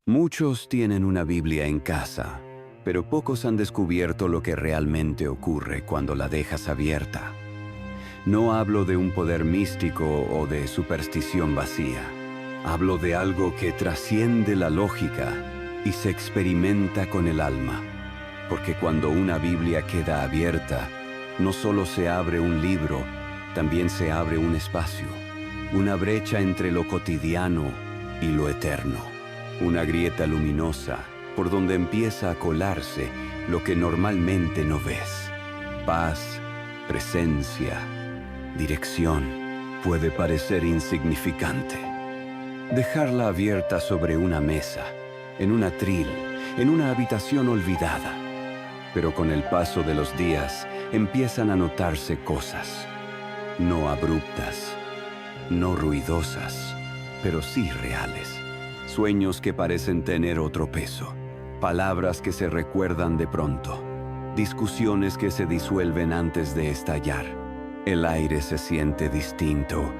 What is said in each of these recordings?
Muchos tienen una Biblia en casa, pero pocos han descubierto lo que realmente ocurre cuando la dejas abierta. No hablo de un poder místico o de superstición vacía. Hablo de algo que trasciende la lógica y se experimenta con el alma. Porque cuando una Biblia queda abierta, no solo se abre un libro, también se abre un espacio, una brecha entre lo cotidiano y lo eterno. Una grieta luminosa por donde empieza a colarse lo que normalmente no ves. Paz, presencia, dirección. Puede parecer insignificante. Dejarla abierta sobre una mesa, en un atril, en una habitación olvidada. Pero con el paso de los días empiezan a notarse cosas. No abruptas, no ruidosas, pero sí reales. Sueños que parecen tener otro peso. Palabras que se recuerdan de pronto. Discusiones que se disuelven antes de estallar. El aire se siente distinto,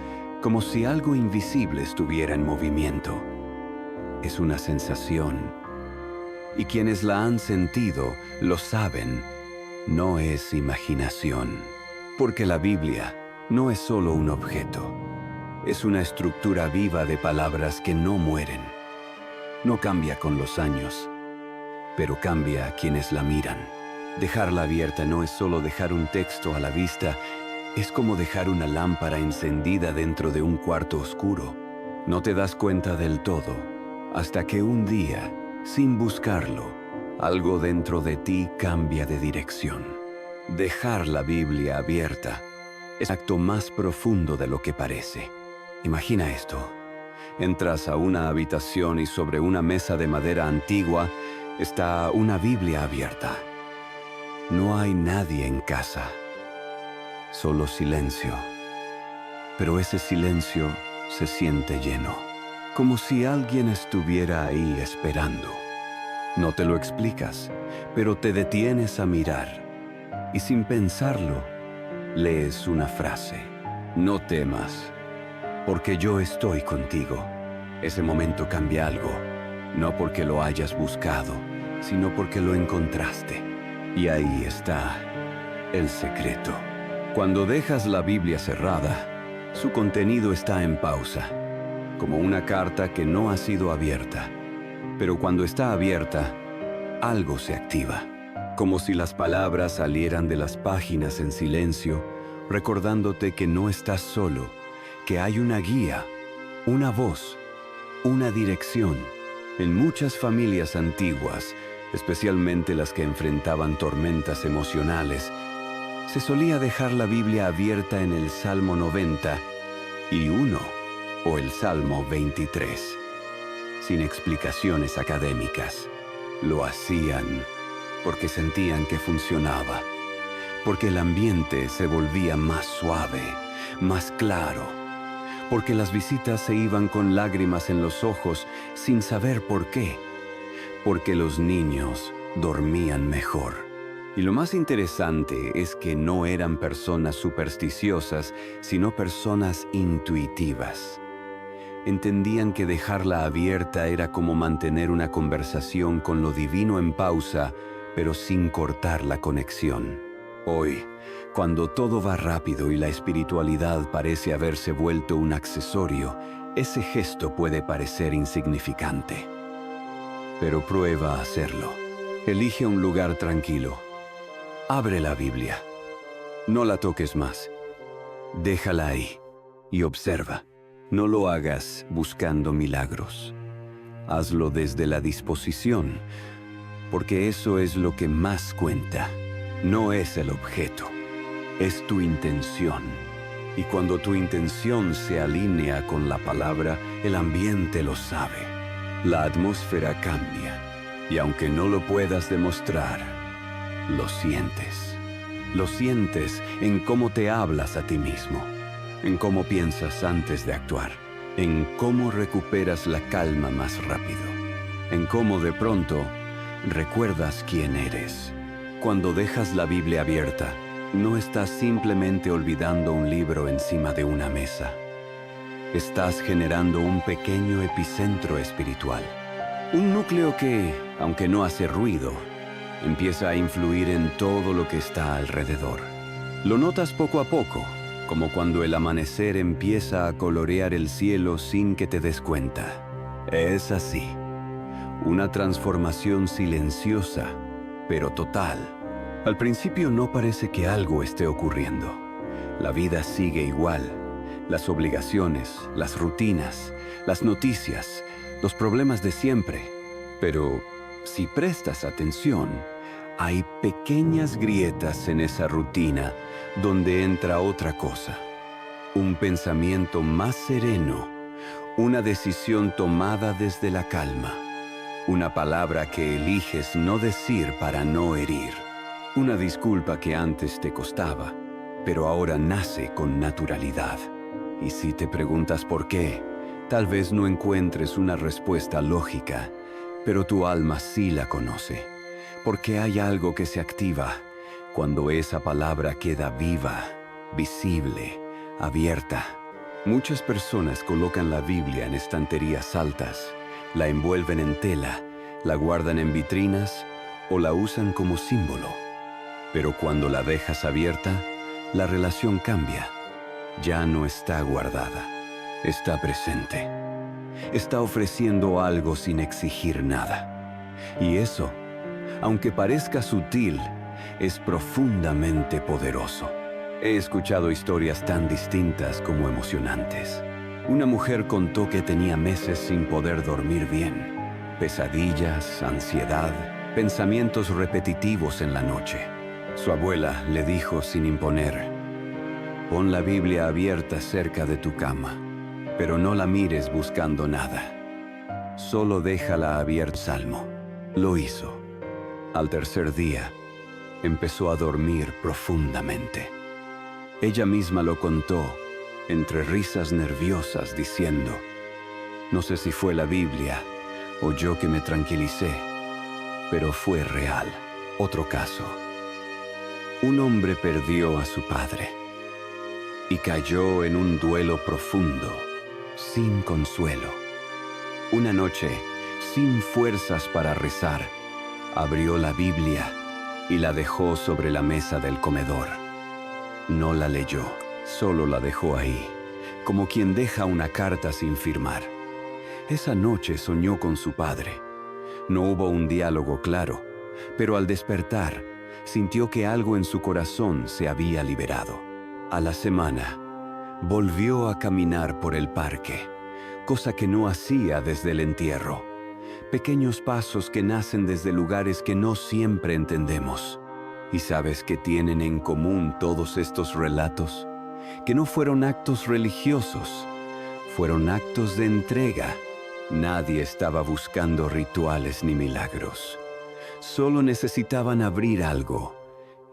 como si algo invisible estuviera en movimiento. Es una sensación. Y quienes la han sentido lo saben, no es imaginación. Porque la Biblia no es solo un objeto. Es una estructura viva de palabras que no mueren. No cambia con los años, pero cambia a quienes la miran. Dejarla abierta no es solo dejar un texto a la vista, es como dejar una lámpara encendida dentro de un cuarto oscuro. No te das cuenta del todo, hasta que un día, sin buscarlo, algo dentro de ti cambia de dirección. Dejar la Biblia abierta es el acto más profundo de lo que parece. Imagina esto. Entras a una habitación y sobre una mesa de madera antigua está una Biblia abierta. No hay nadie en casa, solo silencio. Pero ese silencio se siente lleno, como si alguien estuviera ahí esperando. No te lo explicas, pero te detienes a mirar y sin pensarlo, lees una frase. No temas, porque yo estoy contigo. Ese momento cambia algo, no porque lo hayas buscado, sino porque lo encontraste. Y ahí está el secreto. Cuando dejas la Biblia cerrada, su contenido está en pausa, como una carta que no ha sido abierta. Pero cuando está abierta, algo se activa, como si las palabras salieran de las páginas en silencio, recordándote que no estás solo, que hay una guía, una voz, una dirección. En muchas familias antiguas, especialmente las que enfrentaban tormentas emocionales, se solía dejar la Biblia abierta en el Salmo 91 o el Salmo 23. Sin explicaciones académicas, lo hacían porque sentían que funcionaba, porque el ambiente se volvía más suave, más claro, porque las visitas se iban con lágrimas en los ojos sin saber por qué, porque los niños dormían mejor. Y lo más interesante es que no eran personas supersticiosas, sino personas intuitivas. Entendían que dejarla abierta era como mantener una conversación con lo divino en pausa, pero sin cortar la conexión. Hoy, cuando todo va rápido y la espiritualidad parece haberse vuelto un accesorio, ese gesto puede parecer insignificante. Pero prueba a hacerlo. Elige un lugar tranquilo. Abre la Biblia. No la toques más. Déjala ahí y observa. No lo hagas buscando milagros. Hazlo desde la disposición, porque eso es lo que más cuenta. No es el objeto, es tu intención. Y cuando tu intención se alinea con la palabra, el ambiente lo sabe. La atmósfera cambia, y aunque no lo puedas demostrar, lo sientes. Lo sientes en cómo te hablas a ti mismo, en cómo piensas antes de actuar, en cómo recuperas la calma más rápido, en cómo de pronto recuerdas quién eres. Cuando dejas la Biblia abierta, no estás simplemente olvidando un libro encima de una mesa. Estás generando un pequeño epicentro espiritual. Un núcleo que, aunque no hace ruido, empieza a influir en todo lo que está alrededor. Lo notas poco a poco, como cuando el amanecer empieza a colorear el cielo sin que te des cuenta. Es así. Una transformación silenciosa, pero total. Al principio no parece que algo esté ocurriendo. La vida sigue igual. Las obligaciones, las rutinas, las noticias, los problemas de siempre. Pero si prestas atención, hay pequeñas grietas en esa rutina donde entra otra cosa. Un pensamiento más sereno, una decisión tomada desde la calma, una palabra que eliges no decir para no herir, una disculpa que antes te costaba, pero ahora nace con naturalidad. Y si te preguntas por qué, tal vez no encuentres una respuesta lógica, pero tu alma sí la conoce, porque hay algo que se activa cuando esa palabra queda viva, visible, abierta. Muchas personas colocan la Biblia en estanterías altas, la envuelven en tela, la guardan en vitrinas o la usan como símbolo. Pero cuando la dejas abierta, la relación cambia. Ya no está guardada, está presente. Está ofreciendo algo sin exigir nada. Y eso, aunque parezca sutil, es profundamente poderoso. He escuchado historias tan distintas como emocionantes. Una mujer contó que tenía meses sin poder dormir bien. Pesadillas, ansiedad, pensamientos repetitivos en la noche. Su abuela le dijo sin imponer: pon la Biblia abierta cerca de tu cama, pero no la mires buscando nada. Solo déjala abierta. Salmo. Lo hizo. Al tercer día, empezó a dormir profundamente. Ella misma lo contó, entre risas nerviosas, diciendo: no sé si fue la Biblia o yo que me tranquilicé, pero fue real. Otro caso. Un hombre perdió a su padre y cayó en un duelo profundo, sin consuelo. Una noche, sin fuerzas para rezar, abrió la Biblia y la dejó sobre la mesa del comedor. No la leyó, solo la dejó ahí, como quien deja una carta sin firmar. Esa noche soñó con su padre. No hubo un diálogo claro, pero al despertar, sintió que algo en su corazón se había liberado. A la semana, volvió a caminar por el parque, cosa que no hacía desde el entierro. Pequeños pasos que nacen desde lugares que no siempre entendemos. ¿Y sabes qué tienen en común todos estos relatos? Que no fueron actos religiosos, fueron actos de entrega. Nadie estaba buscando rituales ni milagros. Solo necesitaban abrir algo,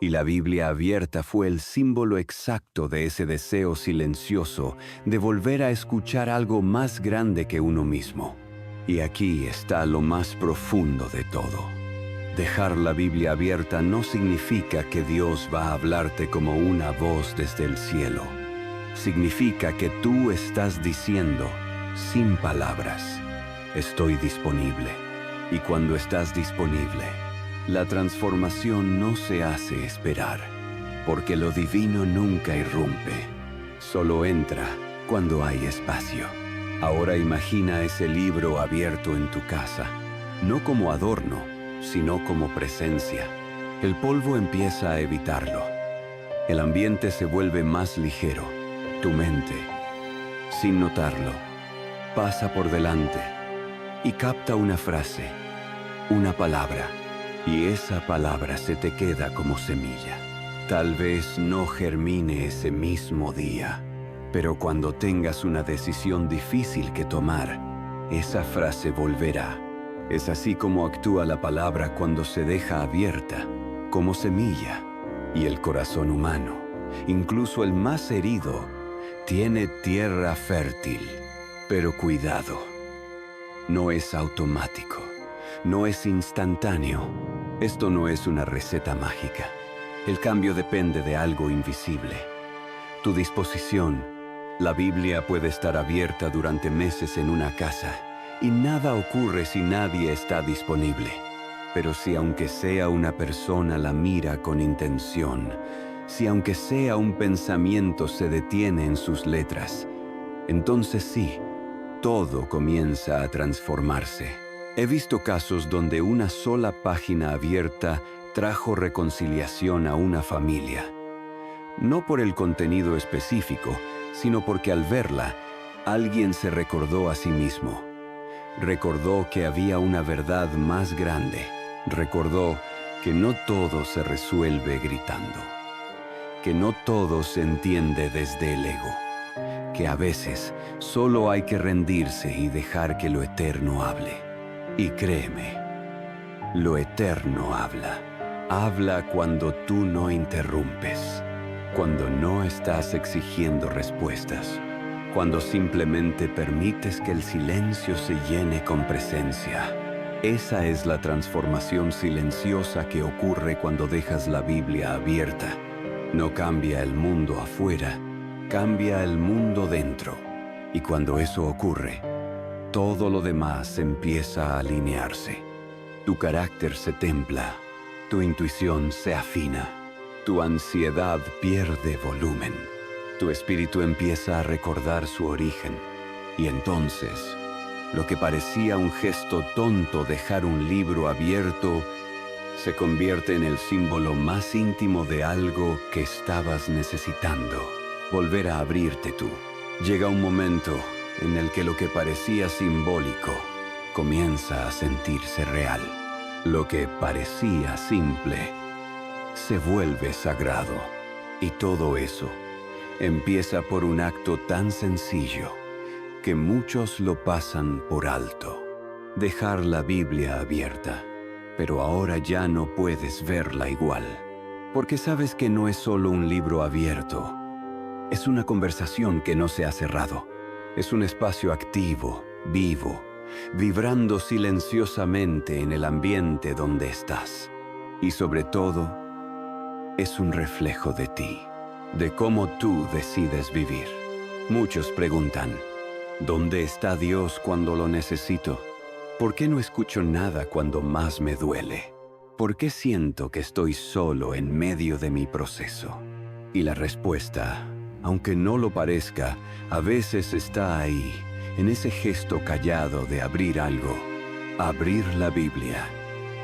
y la Biblia abierta fue el símbolo exacto de ese deseo silencioso de volver a escuchar algo más grande que uno mismo. Y aquí está lo más profundo de todo. Dejar la Biblia abierta no significa que Dios va a hablarte como una voz desde el cielo. Significa que tú estás diciendo, sin palabras: estoy disponible. Y cuando estás disponible, la transformación no se hace esperar, porque lo divino nunca irrumpe, solo entra cuando hay espacio. Ahora imagina ese libro abierto en tu casa, no como adorno, sino como presencia. El polvo empieza a evitarlo. El ambiente se vuelve más ligero. Tu mente, sin notarlo, pasa por delante y capta una frase, una palabra, y esa palabra se te queda como semilla. Tal vez no germine ese mismo día, pero cuando tengas una decisión difícil que tomar, esa frase volverá. Es así como actúa la palabra cuando se deja abierta, como semilla. Y el corazón humano, incluso el más herido, tiene tierra fértil. Pero cuidado, no es automático, no es instantáneo. Esto no es una receta mágica. El cambio depende de algo invisible. Tu disposición. La Biblia puede estar abierta durante meses en una casa Y nada ocurre si nadie está disponible. Pero si aunque sea una persona la mira con intención, si aunque sea un pensamiento se detiene en sus letras, entonces sí, todo comienza a transformarse. He visto casos donde una sola página abierta trajo reconciliación a una familia. No por el contenido específico, sino porque al verla, alguien se recordó a sí mismo. Recordó que había una verdad más grande. Recordó que no todo se resuelve gritando. Que no todo se entiende desde el ego. Que a veces solo hay que rendirse y dejar que lo eterno hable. Y créeme, lo eterno habla. Habla cuando tú no interrumpes. Cuando no estás exigiendo respuestas. Cuando simplemente permites que el silencio se llene con presencia. Esa es la transformación silenciosa que ocurre cuando dejas la Biblia abierta. No cambia el mundo afuera, cambia el mundo dentro. Y cuando eso ocurre, todo lo demás empieza a alinearse. Tu carácter se templa, tu intuición se afina, tu ansiedad pierde volumen. Tu espíritu empieza a recordar su origen. Y entonces, lo que parecía un gesto tonto, dejar un libro abierto, se convierte en el símbolo más íntimo de algo que estabas necesitando. Volver a abrirte tú. Llega un momento en el que lo que parecía simbólico comienza a sentirse real. Lo que parecía simple se vuelve sagrado. Y todo eso empieza por un acto tan sencillo que muchos lo pasan por alto. Dejar la Biblia abierta, pero ahora ya no puedes verla igual. Porque sabes que no es solo un libro abierto, es una conversación que no se ha cerrado. Es un espacio activo, vivo, vibrando silenciosamente en el ambiente donde estás. Y sobre todo, es un reflejo de ti. De cómo tú decides vivir. Muchos preguntan, ¿dónde está Dios cuando lo necesito? ¿Por qué no escucho nada cuando más me duele? ¿Por qué siento que estoy solo en medio de mi proceso? Y la respuesta, aunque no lo parezca, a veces está ahí, en ese gesto callado de abrir algo. Abrir la Biblia,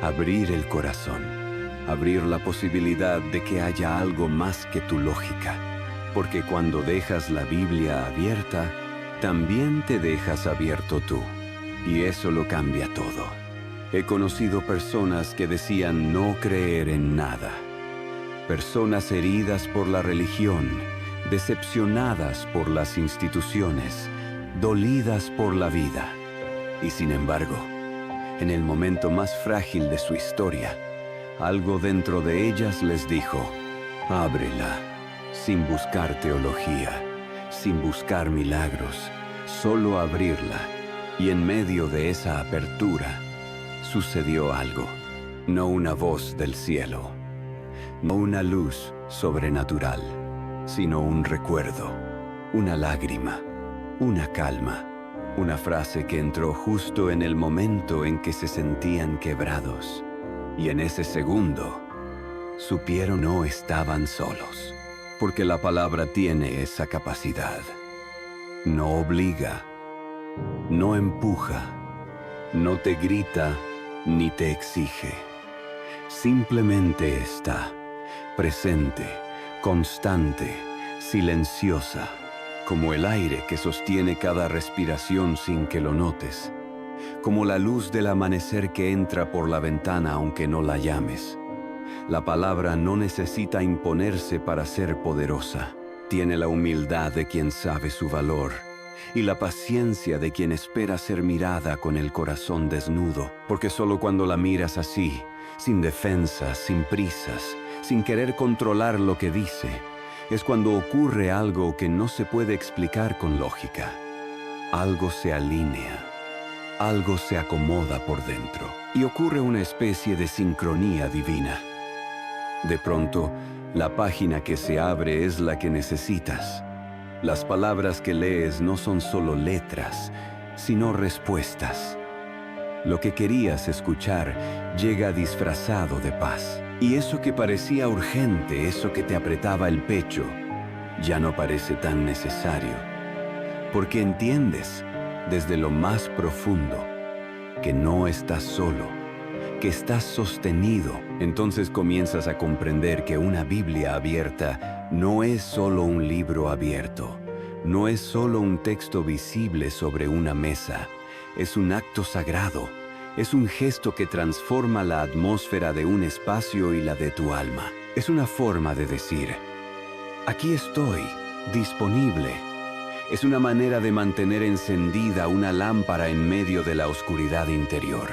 abrir el corazón. Abrir la posibilidad de que haya algo más que tu lógica. Porque cuando dejas la Biblia abierta, también te dejas abierto tú. Y eso lo cambia todo. He conocido personas que decían no creer en nada. Personas heridas por la religión, decepcionadas por las instituciones, dolidas por la vida. Y sin embargo, en el momento más frágil de su historia, algo dentro de ellas les dijo, ábrela, sin buscar teología, sin buscar milagros, solo abrirla. Y en medio de esa apertura, sucedió algo. No una voz del cielo, no una luz sobrenatural, sino un recuerdo, una lágrima, una calma, una frase que entró justo en el momento en que se sentían quebrados. Y en ese segundo, supieron no estaban solos, porque la palabra tiene esa capacidad. No obliga, no empuja, no te grita ni te exige. Simplemente está, presente, constante, silenciosa, como el aire que sostiene cada respiración sin que lo notes. Como la luz del amanecer que entra por la ventana aunque no la llames. La palabra no necesita imponerse para ser poderosa. Tiene la humildad de quien sabe su valor y la paciencia de quien espera ser mirada con el corazón desnudo, porque solo cuando la miras así, sin defensas, sin prisas, sin querer controlar lo que dice, es cuando ocurre algo que no se puede explicar con lógica. Algo se alinea. Algo se acomoda por dentro y ocurre una especie de sincronía divina. De pronto, la página que se abre es la que necesitas. Las palabras que lees no son solo letras, sino respuestas. Lo que querías escuchar llega disfrazado de paz. Y eso que parecía urgente, eso que te apretaba el pecho, ya no parece tan necesario. Porque entiendes desde lo más profundo que no estás solo, que estás sostenido. Entonces comienzas a comprender que una Biblia abierta no es solo un libro abierto, no es solo un texto visible sobre una mesa, es un acto sagrado, es un gesto que transforma la atmósfera de un espacio y la de tu alma. Es una forma de decir, aquí estoy, disponible. Es una manera de mantener encendida una lámpara en medio de la oscuridad interior.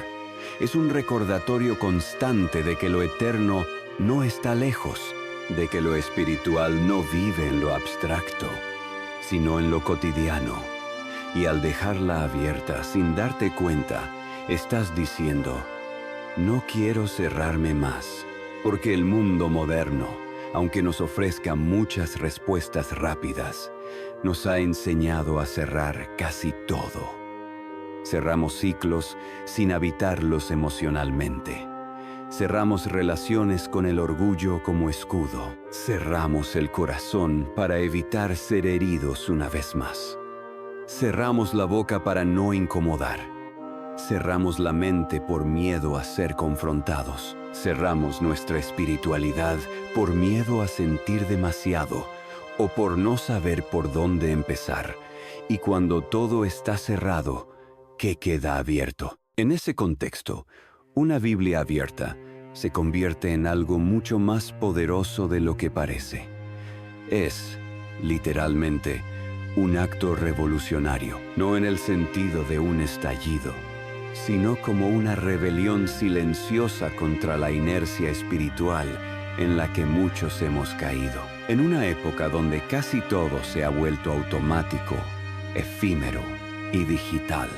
Es un recordatorio constante de que lo eterno no está lejos, de que lo espiritual no vive en lo abstracto, sino en lo cotidiano. Y al dejarla abierta sin darte cuenta, estás diciendo, no quiero cerrarme más, porque el mundo moderno, aunque nos ofrezca muchas respuestas rápidas, nos ha enseñado a cerrar casi todo. Cerramos ciclos sin habitarlos emocionalmente. Cerramos relaciones con el orgullo como escudo. Cerramos el corazón para evitar ser heridos una vez más. Cerramos la boca para no incomodar. Cerramos la mente por miedo a ser confrontados. Cerramos nuestra espiritualidad por miedo a sentir demasiado o por no saber por dónde empezar. Y cuando todo está cerrado, ¿qué queda abierto? En ese contexto, una Biblia abierta se convierte en algo mucho más poderoso de lo que parece. Es, literalmente, un acto revolucionario, no en el sentido de un estallido, sino como una rebelión silenciosa contra la inercia espiritual en la que muchos hemos caído. En una época donde casi todo se ha vuelto automático, efímero y digital,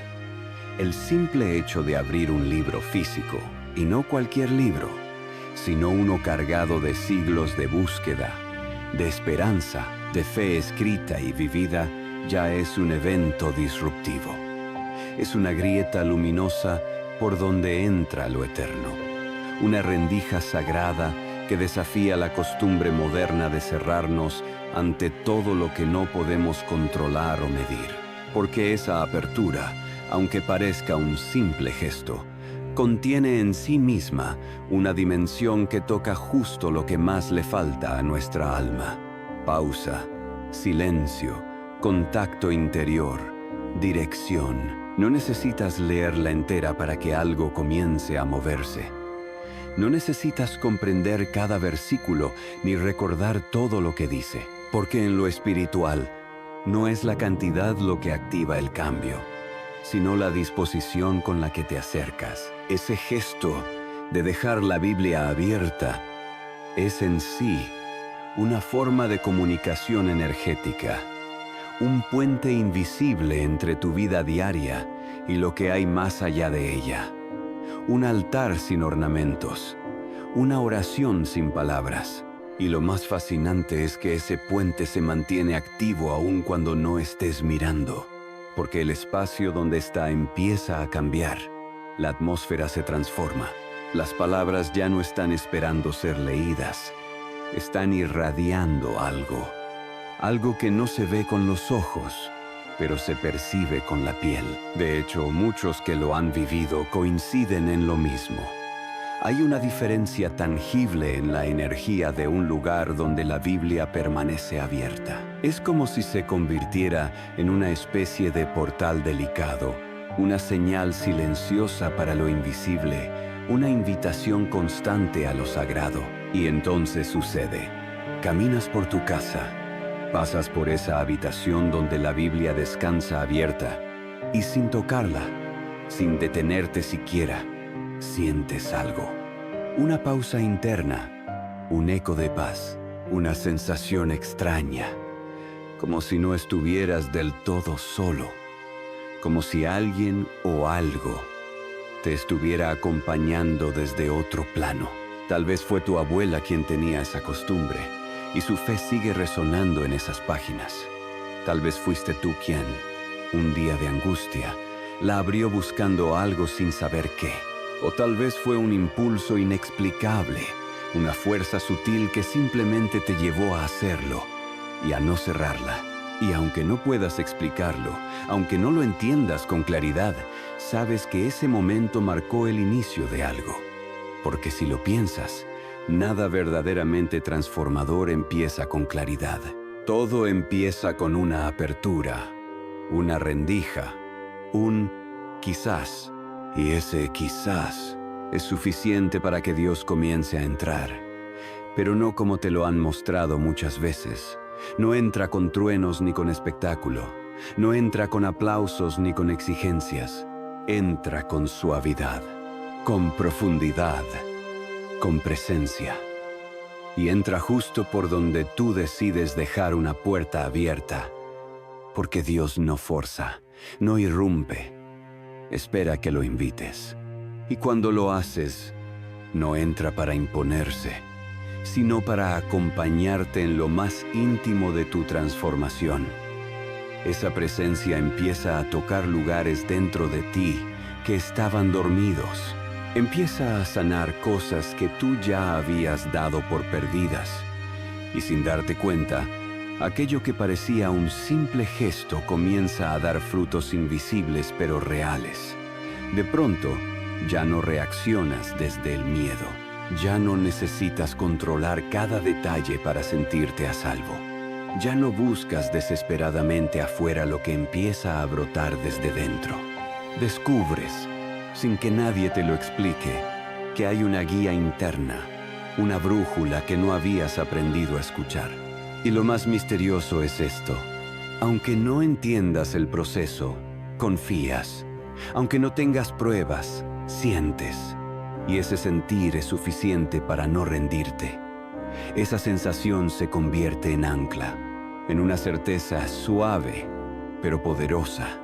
el simple hecho de abrir un libro físico, y no cualquier libro, sino uno cargado de siglos de búsqueda, de esperanza, de fe escrita y vivida, ya es un evento disruptivo. Es una grieta luminosa por donde entra lo eterno, una rendija sagrada que desafía la costumbre moderna de cerrarnos ante todo lo que no podemos controlar o medir. Porque esa apertura, aunque parezca un simple gesto, contiene en sí misma una dimensión que toca justo lo que más le falta a nuestra alma. Pausa, silencio, contacto interior, dirección. No necesitas leerla entera para que algo comience a moverse. No necesitas comprender cada versículo ni recordar todo lo que dice, porque en lo espiritual no es la cantidad lo que activa el cambio, sino la disposición con la que te acercas. Ese gesto de dejar la Biblia abierta es en sí una forma de comunicación energética, un puente invisible entre tu vida diaria y lo que hay más allá de ella, un altar sin ornamentos, una oración sin palabras. Y lo más fascinante es que ese puente se mantiene activo aun cuando no estés mirando, porque el espacio donde está empieza a cambiar. La atmósfera se transforma. Las palabras ya no están esperando ser leídas. Están irradiando algo. Algo que no se ve con los ojos, pero se percibe con la piel. De hecho, muchos que lo han vivido coinciden en lo mismo. Hay una diferencia tangible en la energía de un lugar donde la Biblia permanece abierta. Es como si se convirtiera en una especie de portal delicado, una señal silenciosa para lo invisible, una invitación constante a lo sagrado. Y entonces sucede. Caminas por tu casa, pasas por esa habitación donde la Biblia descansa abierta, y sin tocarla, sin detenerte siquiera, sientes algo. Una pausa interna, un eco de paz, una sensación extraña, como si no estuvieras del todo solo, como si alguien o algo te estuviera acompañando desde otro plano. Tal vez fue tu abuela quien tenía esa costumbre, y su fe sigue resonando en esas páginas. Tal vez fuiste tú quien, un día de angustia, La abrió buscando algo sin saber qué. O tal vez fue un impulso inexplicable, una fuerza sutil que simplemente te llevó a hacerlo y a no cerrarla. Y aunque no puedas explicarlo, aunque no lo entiendas con claridad, sabes que ese momento marcó el inicio de algo. Porque si lo piensas, nada verdaderamente transformador empieza con claridad. Todo empieza con una apertura, una rendija, un quizás. Y ese quizás es suficiente para que Dios comience a entrar. Pero no como te lo han mostrado muchas veces. No entra con truenos ni con espectáculo. No entra con aplausos ni con exigencias. Entra con suavidad, con profundidad, con presencia. Y entra justo por donde tú decides dejar una puerta abierta. Porque Dios no forza, no irrumpe. Espera que lo invites. Y cuando lo haces, no entra para imponerse, sino para acompañarte en lo más íntimo de tu transformación. Esa presencia empieza a tocar lugares dentro de ti que estaban dormidos. Empieza a sanar cosas que tú ya habías dado por perdidas. Y sin darte cuenta, aquello que parecía un simple gesto comienza a dar frutos invisibles pero reales. De pronto, ya no reaccionas desde el miedo. Ya no necesitas controlar cada detalle para sentirte a salvo. Ya no buscas desesperadamente afuera lo que empieza a brotar desde dentro. Descubres, sin que nadie te lo explique, que hay una guía interna, una brújula que no habías aprendido a escuchar. Y lo más misterioso es esto: aunque no entiendas el proceso, confías. Aunque no tengas pruebas, sientes. Y ese sentir es suficiente para no rendirte. Esa sensación se convierte en ancla, en una certeza suave, pero poderosa.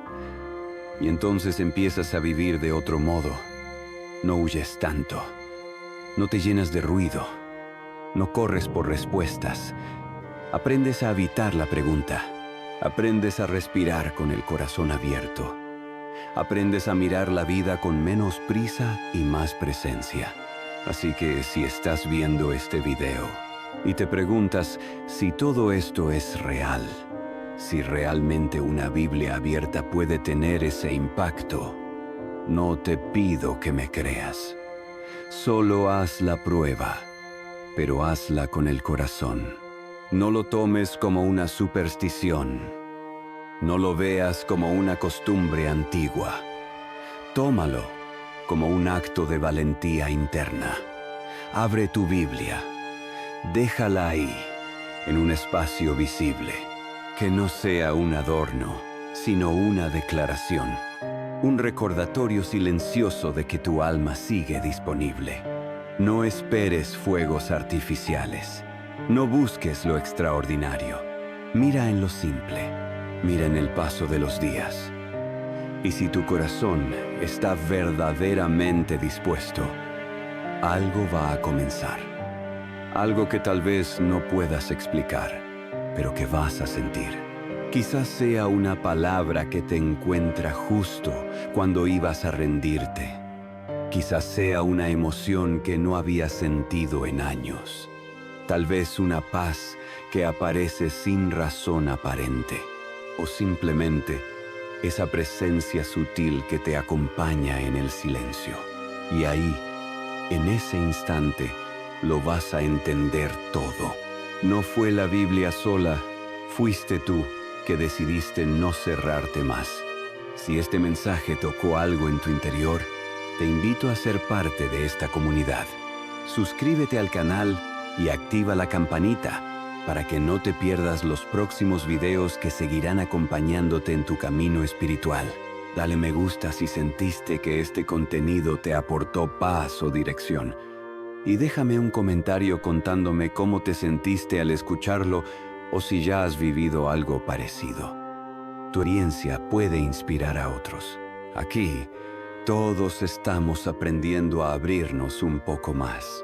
Y entonces empiezas a vivir de otro modo. No huyes tanto. No te llenas de ruido. No corres por respuestas. Aprendes a evitar la pregunta. Aprendes a respirar con el corazón abierto. Aprendes a mirar la vida con menos prisa y más presencia. Así que si estás viendo este video y te preguntas si todo esto es real, si realmente una Biblia abierta puede tener ese impacto, no te pido que me creas. Solo haz la prueba, pero hazla con el corazón. No lo tomes como una superstición. No lo veas como una costumbre antigua. Tómalo como un acto de valentía interna. Abre tu Biblia. Déjala ahí, en un espacio visible. Que no sea un adorno, sino una declaración. Un recordatorio silencioso de que tu alma sigue disponible. No esperes fuegos artificiales. No busques lo extraordinario. Mira en lo simple. Mira en el paso de los días. Y si tu corazón está verdaderamente dispuesto, algo va a comenzar. Algo que tal vez no puedas explicar, pero que vas a sentir. Quizás sea una palabra que te encuentra justo cuando ibas a rendirte. Quizás sea una emoción que no habías sentido en años. Tal vez una paz que aparece sin razón aparente. O simplemente esa presencia sutil que te acompaña en el silencio. Y ahí, en ese instante, lo vas a entender todo. No fue la Biblia sola, fuiste tú que decidiste no cerrarte más. Si este mensaje tocó algo en tu interior, te invito a ser parte de esta comunidad. Suscríbete al canal y activa la campanita para que no te pierdas los próximos videos que seguirán acompañándote en tu camino espiritual. Dale me gusta si sentiste que este contenido te aportó paz o dirección. Y déjame un comentario contándome cómo te sentiste al escucharlo o si ya has vivido algo parecido. Tu experiencia puede inspirar a otros. Aquí, todos estamos aprendiendo a abrirnos un poco más.